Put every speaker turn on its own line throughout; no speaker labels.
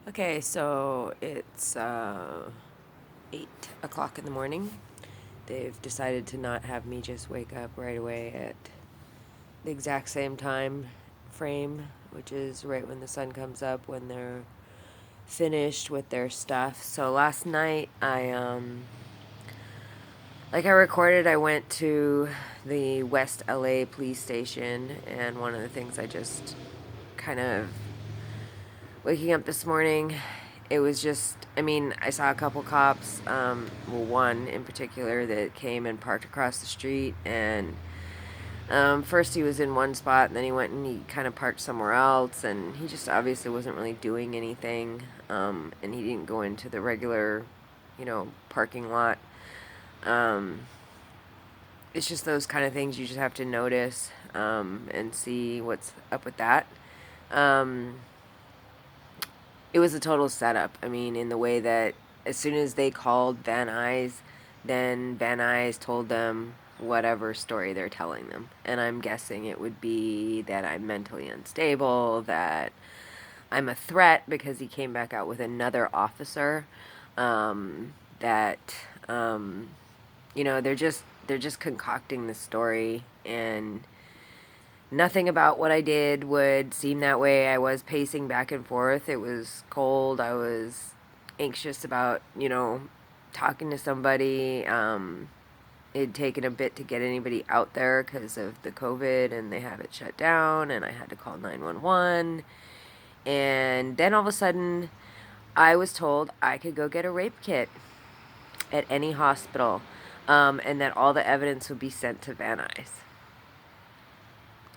Okay, so it's 8 o'clock in the morning. They've decided to not have me just wake up right away at the exact same time frame, which is right when the sun comes up when they're finished with their stuff. So last night like I recorded, I went to the West LA police station, and one of the things I just kind of waking up this morning, it was just, I mean, I saw a couple cops, well, one in particular that came and parked across the street. And first he was in one spot, and then he went and he kind of parked somewhere else, and he just obviously wasn't really doing anything. And he didn't go into the regular, parking lot. Um, it's just those kind of things you just have to notice, and see what's up with that. Um, it was a total setup. I mean, in the way that as soon as they called Van Nuys, then Van Nuys told them whatever story they're telling them. And I'm guessing it would be that I'm mentally unstable, that I'm a threat because he came back out with another officer. That they're just concocting the story, and nothing about what I did would seem that way. I was pacing back and forth. It was cold. I was anxious about, talking to somebody. It'd taken a bit to get anybody out there because of the COVID, and they have it shut down, and I had to call 911. And then all of a sudden, I was told I could go get a rape kit at any hospital, and that all the evidence would be sent to Van Nuys.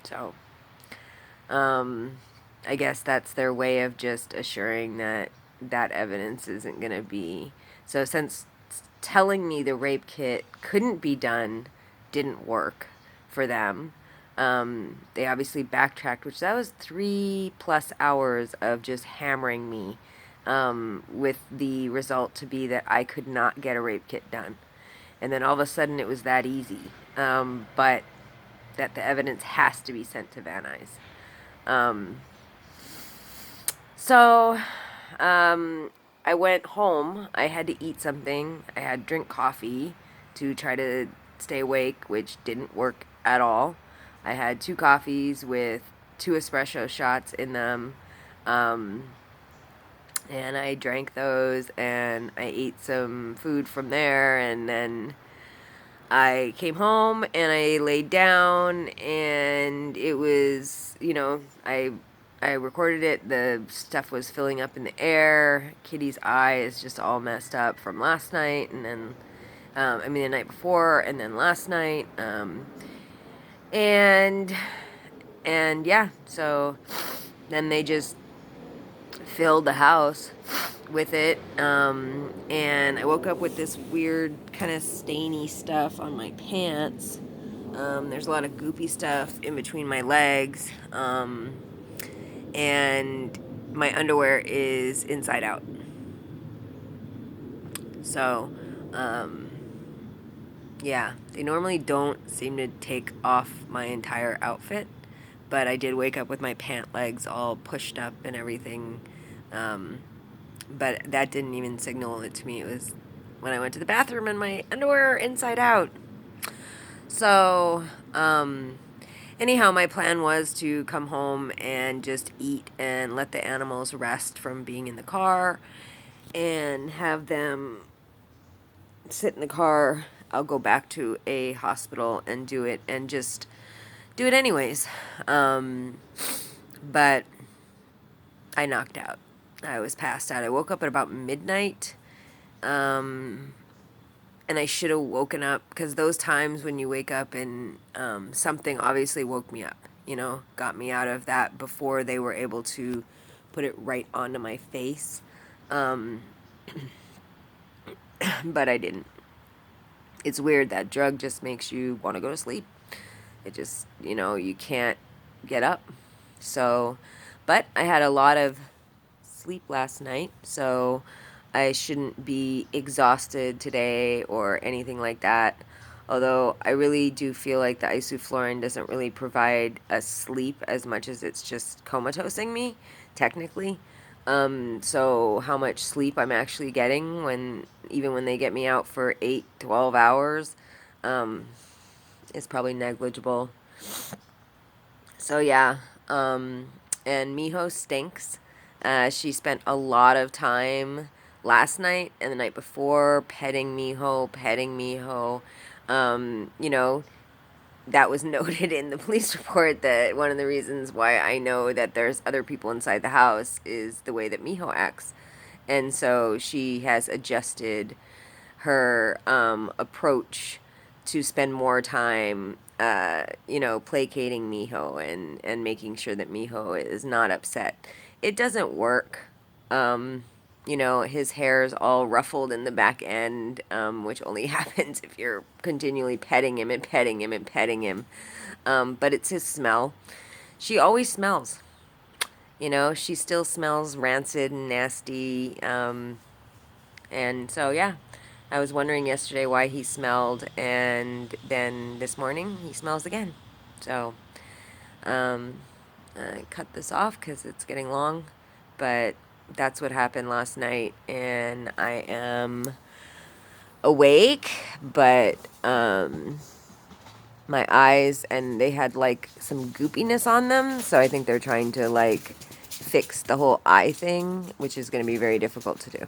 So Um, I guess that's their way of just assuring that that evidence isn't going to be. So, since telling me the rape kit couldn't be done didn't work for them, they obviously backtracked, which that was 3+ hours of just hammering me, with the result to be that I could not get a rape kit done. And then all of a sudden it was that easy. But that the evidence has to be sent to Van Nuys. Um, so, I went home. I had to eat something. I had to drink coffee to try to stay awake, which didn't work at all. I had 2 coffees with 2 espresso shots in them. Um, and I drank those, and I ate some food from there, and then I came home and I laid down, and it was, I recorded it. The stuff was filling up in the air. Kitty's eye is just all messed up from last night, and then the night before, and then last night. And yeah, so then they just filled the house with it. And I woke up with this weird kind of stainy stuff on my pants. There's a lot of goopy stuff in between my legs. And my underwear is inside out. So, um, yeah, they normally don't seem to take off my entire outfit, but I did wake up with my pant legs all pushed up and everything. Um, but that didn't even signal it to me. It was when I went to the bathroom and my underwear are inside out. So, anyhow, my plan was to come home and just eat and let the animals rest from being in the car, and have them sit in the car. I'll go back to a hospital and do it, and just do it anyways. Um, but I knocked out. I was passed out. I woke up at about midnight. Um, and I should have woken up, because those times when you wake up and something obviously woke me up, got me out of that before they were able to put it right onto my face. Um, but I didn't. It's weird, that drug just makes you want to go to sleep. It just, you can't get up. So, but I had a lot of sleep last night, so I shouldn't be exhausted today or anything like that. Although I really do feel like the isoflurane doesn't really provide a sleep as much as it's just comatosing me, technically. So how much sleep I'm actually getting even when they get me out for 8, 12 hours, um, is probably negligible. So yeah, and Miho stinks. She spent a lot of time last night and the night before petting Miho, petting Miho. You know, that was noted in the police report that one of the reasons why I know that there's other people inside the house is the way that Miho acts. And so she has adjusted her approach to spend more time, placating Miho and making sure that Miho is not upset. It doesn't work. Um, his hair is all ruffled in the back end, which only happens if you're continually petting him and petting him and petting him. But it's his smell. She always smells. She still smells rancid and nasty. And so, yeah, I was wondering yesterday why he smelled, and then this morning he smells again. So, um, I cut this off because it's getting long, but that's what happened last night, and I am awake, but my eyes, and they had like some goopiness on them, so I think they're trying to like fix the whole eye thing, which is going to be very difficult to do.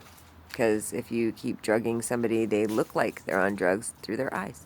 Because if you keep drugging somebody, they look like they're on drugs through their eyes.